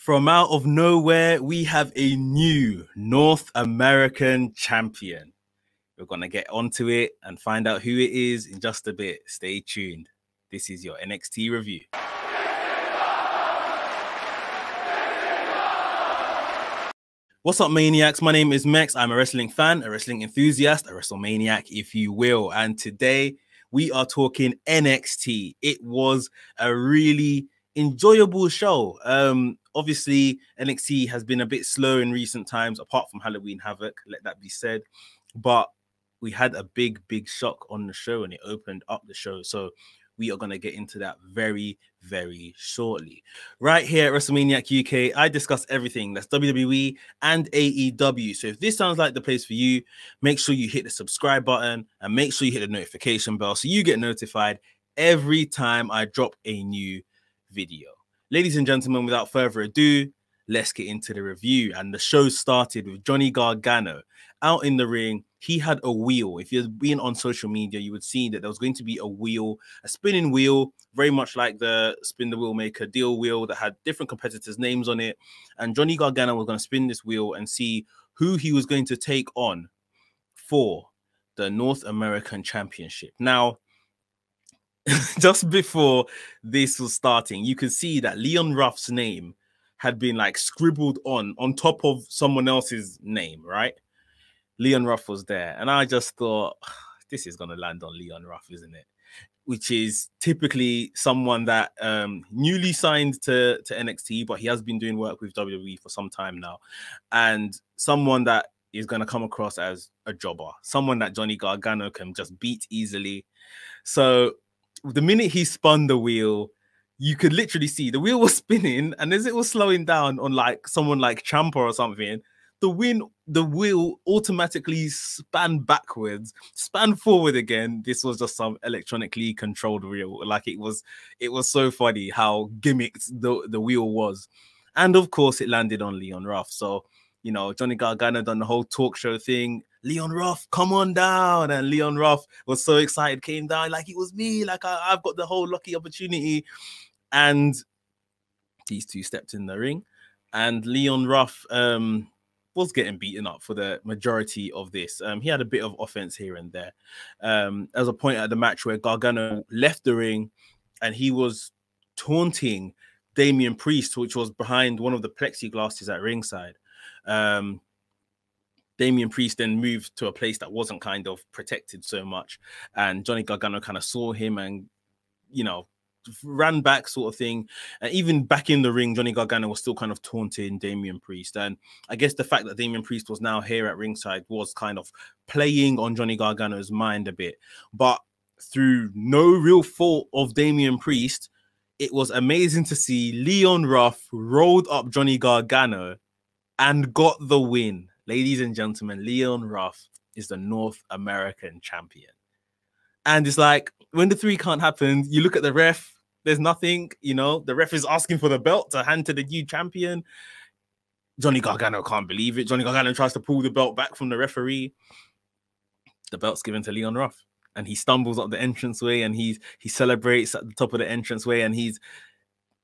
From out of nowhere, we have a new North American champion. We're going to get onto it and find out who it is in just a bit. Stay tuned. This is your NXT review. What's up, Maniacs? My name is Mex. I'm a wrestling fan, a wrestling enthusiast, a WrestleManiac, if you will. And today we are talking NXT. It was a really enjoyable show. Obviously, NXT has been a bit slow in recent times, apart from Halloween Havoc, let that be said. But we had a big shock on the show and it opened up the show. So we are going to get into that very, very shortly. Right here at WrestleManiac UK, I discuss everything that's WWE and AEW. So if this sounds like the place for you, make sure you hit the subscribe button and make sure you hit the notification bell so you get notified every time I drop a new video. Ladies and gentlemen, without further ado, let's get into the review. And the show started with Johnny Gargano out in the ring. He had a wheel. If you've been on social media, you would see that there was going to be a wheel, a spinning wheel, very much like the Spin the Wheel Maker deal wheel that had different competitors' names on it. And Johnny Gargano was going to spin this wheel and see who he was going to take on for the North American Championship. Now, just before this was starting, you could see that Leon Ruff's name had been like scribbled on top of someone else's name, right? Leon Ruff was there. And I just thought, this is going to land on Leon Ruff, isn't it? Which is typically someone that newly signed to NXT, but he has been doing work with WWE for some time now. And someone that is going to come across as a jobber, someone that Johnny Gargano can just beat easily. So the minute he spun the wheel, you could literally see the wheel was spinning, and as it was slowing down on like someone like Ciampa or something, the wheel automatically span backwards, span forward again. This was just some electronically controlled wheel. Like it was so funny how gimmicked the wheel was. And of course it landed on Leon Ruff. So, you know, Johnny Gargano done the whole talk show thing. Leon Ruff, come on down. And Leon Ruff was so excited, came down like it was me. Like I've got the whole lucky opportunity. And these two stepped in the ring. And Leon Ruff was getting beaten up for the majority of this. He had a bit of offense here and there. There was a point at the match where Gargano left the ring and he was taunting Damian Priest, which was behind one of the plexiglasses at ringside. Damian Priest then moved to a place that wasn't kind of protected so much. And Johnny Gargano kind of saw him and, you know, ran back sort of thing. And even back in the ring, Johnny Gargano was still kind of taunting Damian Priest. And I guess the fact that Damian Priest was now here at ringside was kind of playing on Johnny Gargano's mind a bit. But through no real fault of Damian Priest, it was amazing to see Leon Ruff rolled up Johnny Gargano and got the win. Ladies and gentlemen, Leon Ruff is the North American champion. And it's like, when the three can't happen, you look at the ref, there's nothing, you know, the ref is asking for the belt to hand to the new champion. Johnny Gargano can't believe it. Johnny Gargano tries to pull the belt back from the referee. The belt's given to Leon Ruff. And he stumbles up the entranceway and he celebrates at the top of the entranceway, and he's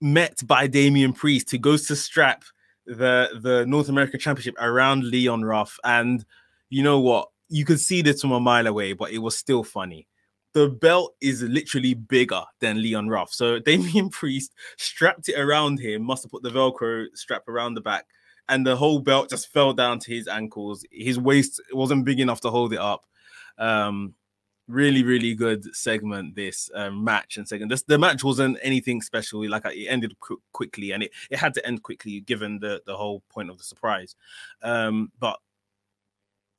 met by Damian Priest, who goes to strap the North American Championship around Leon Ruff. And you know what? You could see this from a mile away, but it was still funny. The belt is literally bigger than Leon Ruff. So Damian Priest strapped it around him, must have put the Velcro strap around the back, and the whole belt just fell down to his ankles. His waist wasn't big enough to hold it up. Really good segment, this match and second. The match wasn't anything special. Like it ended quickly, and it had to end quickly given the whole point of the surprise. But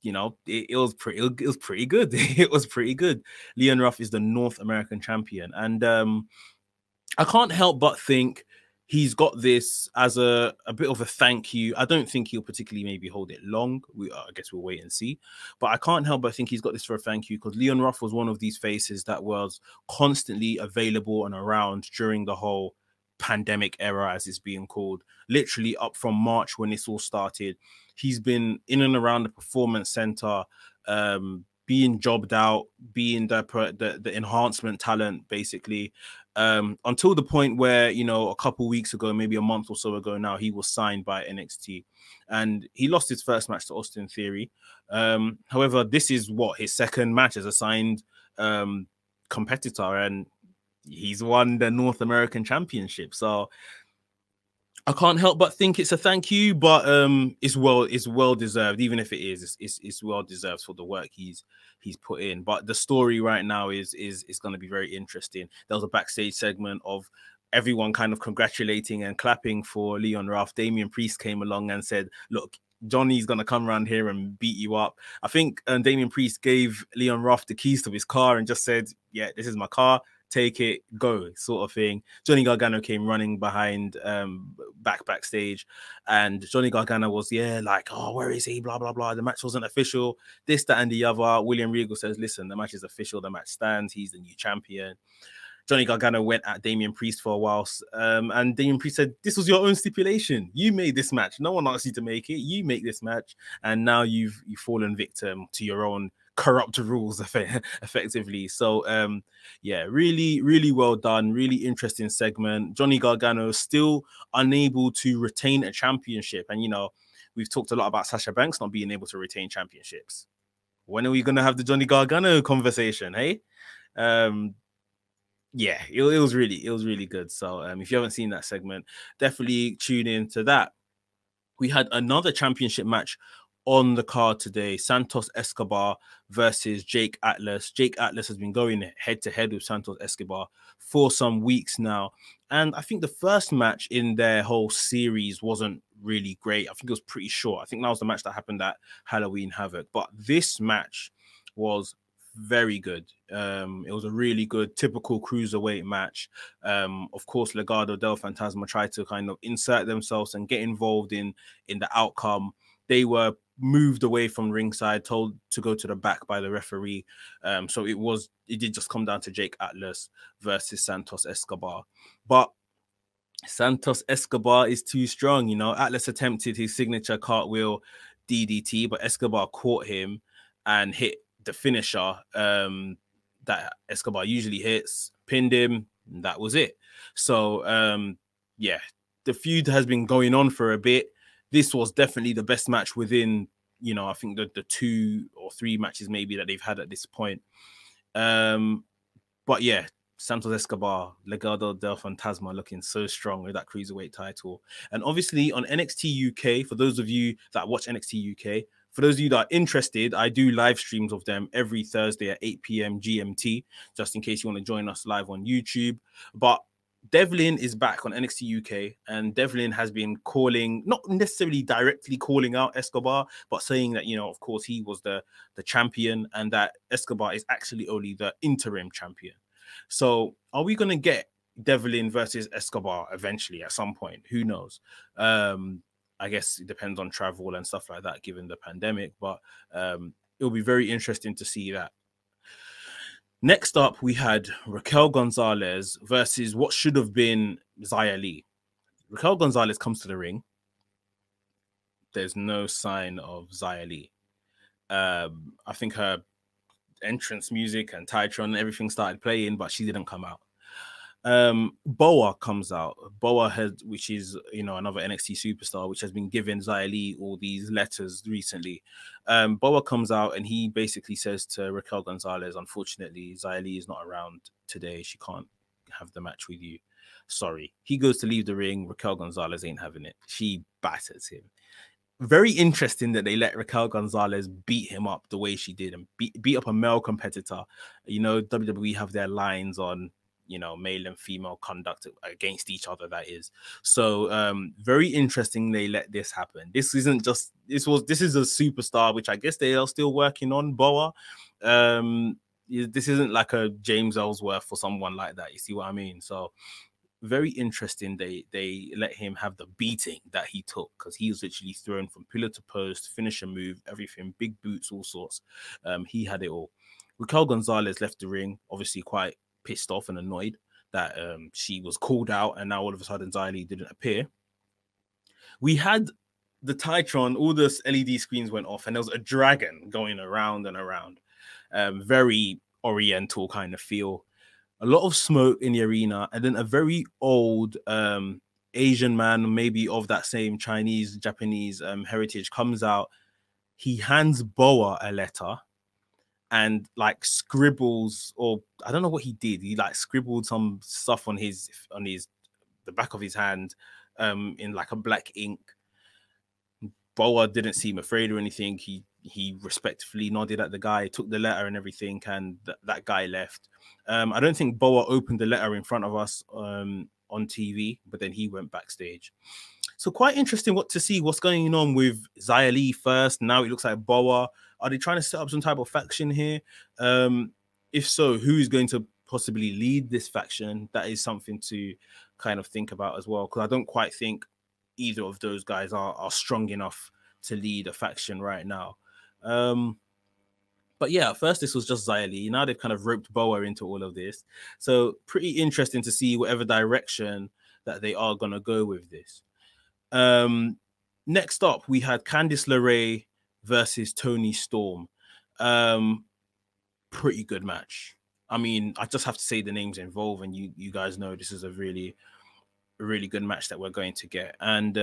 you know, it was pretty good. It was pretty good. Leon Ruff is the North American champion. And I can't help but think he's got this as a bit of a thank you. I don't think he'll particularly maybe hold it long. I guess we'll wait and see. But I can't help but think he's got this for a thank you, because Leon Ruff was one of these faces that was constantly available and around during the whole pandemic era, as it's being called. Literally up from March when this all started, he's been in and around the Performance Center, being jobbed out, being the enhancement talent, basically. until the point where, you know, a couple weeks ago, maybe a month or so ago now, he was signed by NXT, and he lost his first match to Austin Theory. However, this is what his second match as a signed competitor, and he's won the North American Championship. So I can't help but think it's a thank you, but it's well deserved. Even if it is, it's well deserved for the work he's put in. But the story right now is going to be very interesting. There was a backstage segment of everyone kind of congratulating and clapping for Leon Ruff. Damian Priest came along and said, "Look, Johnny's gonna come around here and beat you up." I think Damian Priest gave Leon Ruff the keys to his car and just said, "Yeah, this is my car. Take it, go," sort of thing. Johnny Gargano came running behind backstage, and Johnny Gargano was like, "Oh, where is he? Blah blah blah. The match wasn't official. This, that, and the other." William Regal says, "Listen, the match is official. The match stands. He's the new champion." Johnny Gargano went at Damian Priest for a while, and Damian Priest said, "This was your own stipulation. You made this match. No one asked you to make it. You make this match, and now you've fallen victim to your own corrupt rules, effectively." So, yeah, really, really well done. Really interesting segment. Johnny Gargano still unable to retain a championship, and you know, we've talked a lot about Sasha Banks not being able to retain championships. When are we going to have the Johnny Gargano conversation? Hey. Yeah, it was really good. So if you haven't seen that segment, definitely tune in to that. We had another championship match on the card today. Santos Escobar versus Jake Atlas. Jake Atlas has been going head to head with Santos Escobar for some weeks now. And I think the first match in their whole series wasn't really great. I think it was pretty short. I think that was the match that happened at Halloween Havoc. But this match was very good. It was a really good typical cruiserweight match. Of course, Legado del Fantasma tried to kind of insert themselves and get involved in the outcome. They were moved away from ringside, told to go to the back by the referee. So it did just come down to Jake Atlas versus Santos Escobar. But Santos Escobar is too strong. You know, Atlas attempted his signature cartwheel DDT, but Escobar caught him and hit the finisher that Escobar usually hits, pinned him, and that was it. So yeah, the feud has been going on for a bit. This was definitely the best match within, you know, I think the 2 or 3 matches maybe that they've had at this point. But yeah, Santos Escobar, Legado del Fantasma looking so strong with that cruiserweight title. And obviously on NXT UK, for those of you that watch NXT UK, for those of you that are interested, I do live streams of them every Thursday at 8 p.m. GMT, just in case you want to join us live on YouTube. But Devlin is back on NXT UK, and Devlin has been calling, not necessarily directly calling out Escobar, but saying that, you know, of course, he was the champion and that Escobar is actually only the interim champion. So are we going to get Devlin versus Escobar eventually at some point? Who knows? I guess it depends on travel and stuff like that, given the pandemic, but it'll be very interesting to see that. Next up, we had Raquel Gonzalez versus what should have been Xia Li. Raquel Gonzalez comes to the ring. There's no sign of Xia Li. I think her entrance music and Titron and everything started playing, but she didn't come out. Boa comes out. Boa which is, you know, another NXT superstar, which has been giving Xia Li all these letters recently. Boa comes out and he basically says to Raquel Gonzalez, unfortunately, Xia Li is not around today. She can't have the match with you. Sorry. He goes to leave the ring. Raquel Gonzalez ain't having it. She batters him. Very interesting that they let Raquel Gonzalez beat him up the way she did and beat up a male competitor. You know, WWE have their lines on, you know, male and female conduct against each other, that is. So very interesting they let this happen. This is a superstar, which I guess they are still working on, Boa. This isn't like a James Ellsworth or someone like that, you see what I mean? So very interesting they let him have the beating that he took, because he was literally thrown from pillar to post, finisher move, everything, big boots, all sorts. He had it all. Raquel Gonzalez left the ring, obviously quite pissed off and annoyed that she was called out, and now all of a sudden Xia Li didn't appear. We had the Titron, all the LED screens went off, and there was a dragon going around and around. Very oriental kind of feel. a lot of smoke in the arena, and then a very old Asian man, maybe of that same Chinese, Japanese heritage, comes out. He hands Boa a letter and like scribbles, or I don't know what he did. He like scribbled some stuff on the back of his hand in like a black ink. Boa didn't seem afraid or anything. He respectfully nodded at the guy, took the letter and everything, and that guy left. I don't think Boa opened the letter in front of us on TV, but then he went backstage. So quite interesting to see what's going on with Xia Li first. Now it looks like Boa. Are they trying to set up some type of faction here? If so, who is going to possibly lead this faction? That is something to kind of think about as well, because I don't quite think either of those guys are strong enough to lead a faction right now. But yeah, at first this was just Xia Li. Now they've kind of roped Boa into all of this. So pretty interesting to see whatever direction that they are going to go with this. Next up, we had Candice LeRae versus Toni Storm. Pretty good match. I mean, I just have to say the names involved, and you guys know this is a really good match that we're going to get. And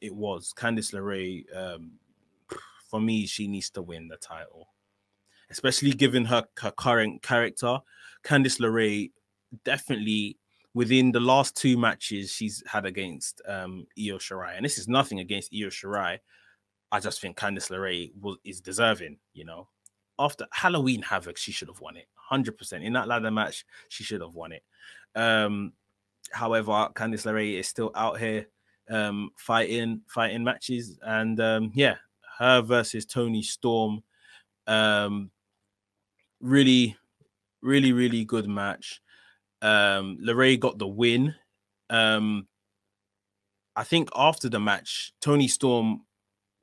it was Candice LeRae. For me, she needs to win the title, especially given her current character. Candice LeRae definitely, within the last 2 matches she's had against Io Shirai, and this is nothing against Io Shirai, I just think Candice LeRae is deserving. You know, after Halloween Havoc, she should have won it 100%. In that ladder match, she should have won it. However, Candice LeRae is still out here fighting matches, and yeah, her versus Toni Storm, really good match. LeRae got the win. I think after the match, Toni Storm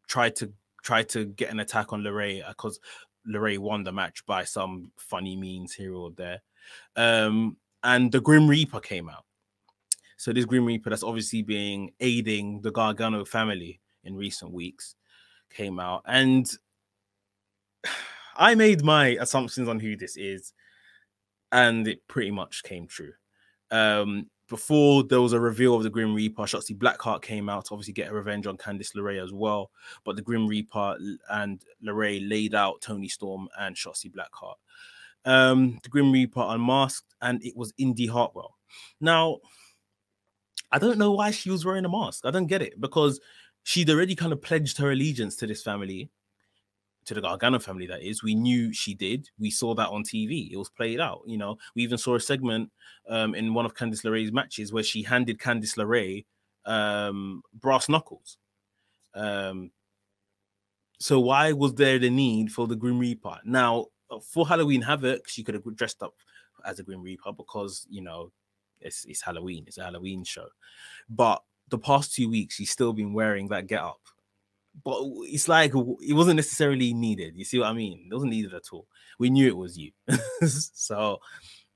tried to get an attack on LeRae because LeRae won the match by some funny means here or there. And the Grim Reaper came out. So this Grim Reaper that's obviously been aiding the Gargano family in recent weeks came out. And I made my assumptions on who this is, and it pretty much came true. Before there was a reveal of the Grim Reaper, Shotzi Blackheart came out to obviously get a revenge on Candice LeRae as well. But the Grim Reaper and LeRae laid out Toni Storm and Shotzi Blackheart. The Grim Reaper unmasked, and it was Indy Hartwell. Now, I don't know why she was wearing a mask. I don't get it, because she'd already kind of pledged her allegiance to this family, to the Gargano family, that is. We knew she did. We saw that on TV. It was played out. You know, we even saw a segment in one of Candice LeRae's matches where she handed Candice LeRae brass knuckles. So why was there the need for the Grim Reaper? Now, for Halloween Havoc, she could have dressed up as a Grim Reaper because, you know, it's Halloween. It's a Halloween show. But the past 2 weeks, she's still been wearing that get-up. But it's like it wasn't necessarily needed. You see what I mean? It wasn't needed at all. We knew it was you. So,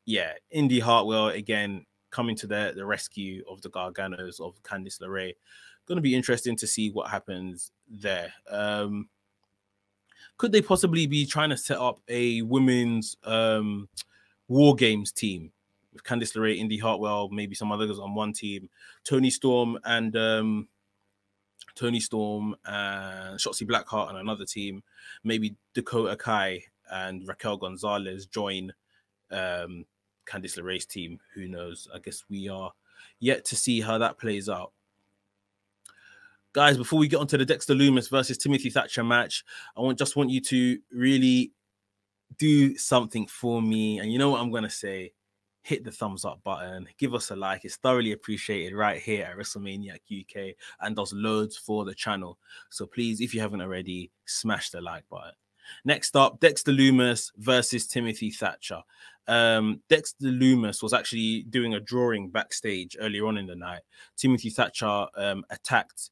yeah, Indy Hartwell, again, coming to the rescue of the Garganos, of Candice LeRae. Going to be interesting to see what happens there. Could they possibly be trying to set up a women's War Games team with Candice LeRae, Indy Hartwell, maybe some others on one team, Toni Storm and Shotzi Blackheart on another team, maybe Dakota Kai and Raquel Gonzalez join Candice LeRae's team? Who knows? I guess we are yet to see how that plays out. Guys, before we get onto the Dexter Lumis versus Timothy Thatcher match, I just want you to really do something for me. And you know what I'm going to say? Hit the thumbs up button. Give us a like. It's thoroughly appreciated right here at WrestleManiac UK and does loads for the channel. So please, if you haven't already, smash the like button. Next up, Dexter Lumis versus Timothy Thatcher. Dexter Lumis was actually doing a drawing backstage earlier on in the night. Timothy Thatcher attacked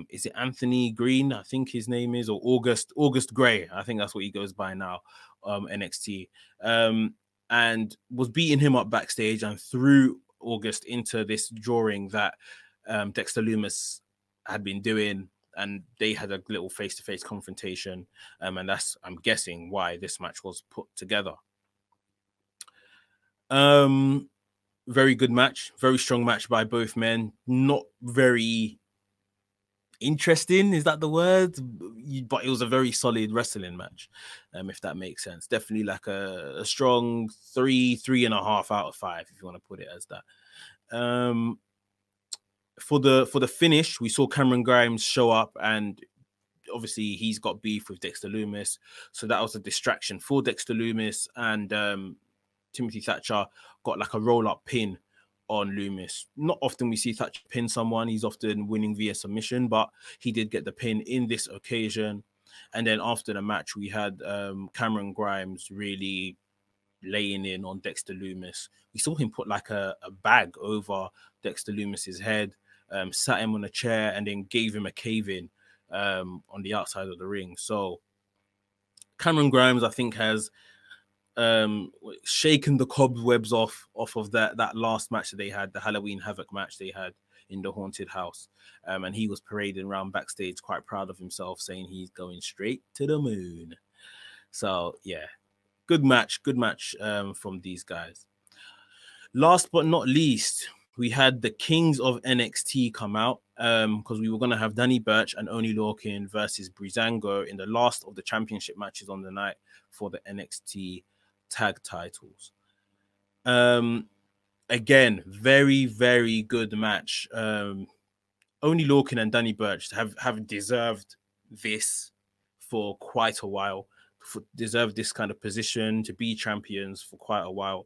is it Anthony Green? I think his name is, or August Gray. I think that's what he goes by now, NXT. And was beating him up backstage and threw August into this drawing that Dexter Lumis had been doing, and they had a little face-to-face confrontation. And that's, I'm guessing, why this match was put together. Very good match, very strong match by both men. Not very interesting, is that the word? But it was a very solid wrestling match, if that makes sense. Definitely like a strong 3.5 out of 5, if you want to put it as that. For the finish, we saw Cameron Grimes show up, and obviously he's got beef with Dexter Lumis, so that was a distraction for Dexter Lumis, and Timothy Thatcher got like a roll-up pin on Lumis. Not often we see Thatcher pin someone. He's often winning via submission, but he did get the pin in this occasion. And then after the match, we had Cameron Grimes really laying in on Dexter Lumis. We saw him put like a bag over Dexter Lumis's head, sat him on a chair, and then gave him a cave-in on the outside of the ring. So Cameron Grimes, I think, has shaken the cobwebs off of that last match that they had, the Halloween Havoc match they had in the haunted house, and he was parading around backstage quite proud of himself, saying he's going straight to the moon. So yeah, good match from these guys. Last but not least, we had the Kings of NXT come out, because we were going to have Danny Burch and Oney Lorcan versus Breezango in the last of the championship matches on the night for the NXT tag titles. Again, very, very good match. Oney Lorcan and Danny Burch have deserved this for quite a while, deserved this kind of position to be champions for quite a while.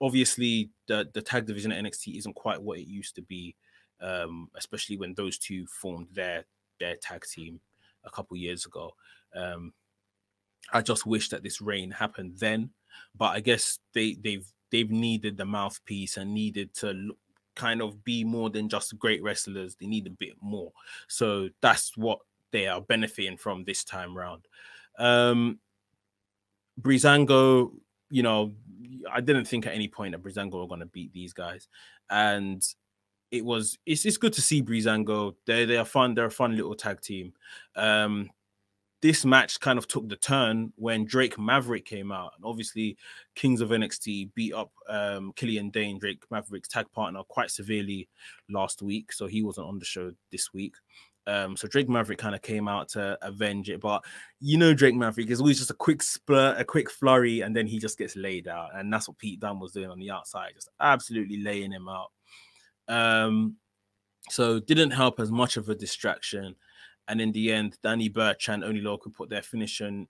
Obviously, the tag division at NXT isn't quite what it used to be, especially when those two formed their tag team a couple years ago. I just wish that this reign happened then, but I guess they've needed the mouthpiece and needed to kind of be more than just great wrestlers. They need a bit more, so that's what they are benefiting from this time round. Breezango, you know, I didn't think at any point that Breezango were going to beat these guys, and it's good to see Breezango. They are fun. They're a fun little tag team. This match kind of took the turn when Drake Maverick came out, and obviously Kings of NXT beat up Killian Dane, Drake Maverick's tag partner, quite severely last week, so he wasn't on the show this week. So Drake Maverick kind of came out to avenge it, but you know Drake Maverick is always just a quick splurt, a quick flurry, and then he just gets laid out, and that's what Pete Dunne was doing on the outside, just absolutely laying him out. So didn't help as much of a distraction. And in the end, Danny Burch and Oney Lorcan put their finishing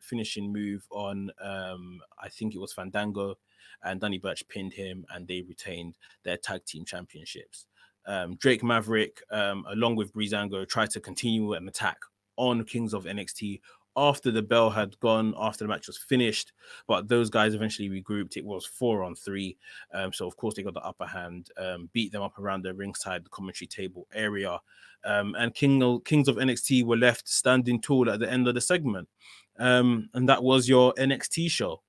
move on, I think it was Fandango, and Danny Burch pinned him, and they retained their tag team championships. Drake Maverick, along with Breezango, tried to continue an attack on Kings of NXT after the bell had gone, after the match was finished, but those guys eventually regrouped. It was 4-on-3, so of course they got the upper hand, beat them up around the ringside, the commentary table area, and Kings of NXT were left standing tall at the end of the segment, and that was your NXT show.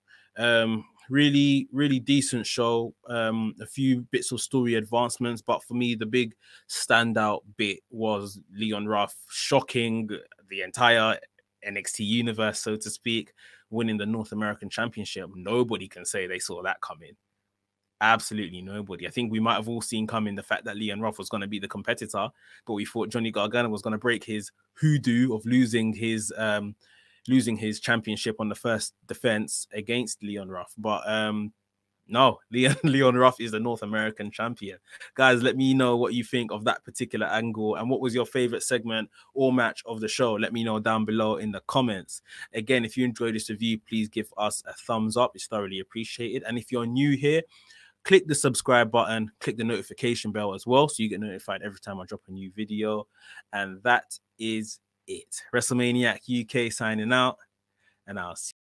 Really, really decent show. A few bits of story advancements, but for me, the big standout bit was Leon Ruff shocking the entire NXT universe, so to speak, winning the North American Championship. Nobody can say they saw that coming. Absolutely nobody. I think we might have all seen coming the fact that Leon Ruff was going to be the competitor, but we thought Johnny Gargano was going to break his hoodoo of losing his championship on the first defense against Leon Ruff. But no, Leon Ruff is the North American champion. Guys, let me know what you think of that particular angle, and what was your favorite segment or match of the show. Let me know down below in the comments. Again, if you enjoyed this review, please give us a thumbs up. It's thoroughly appreciated. And if you're new here, click the subscribe button, click the notification bell as well, so you get notified every time I drop a new video. And that is it. WrestleManiac UK signing out, and I'll see you.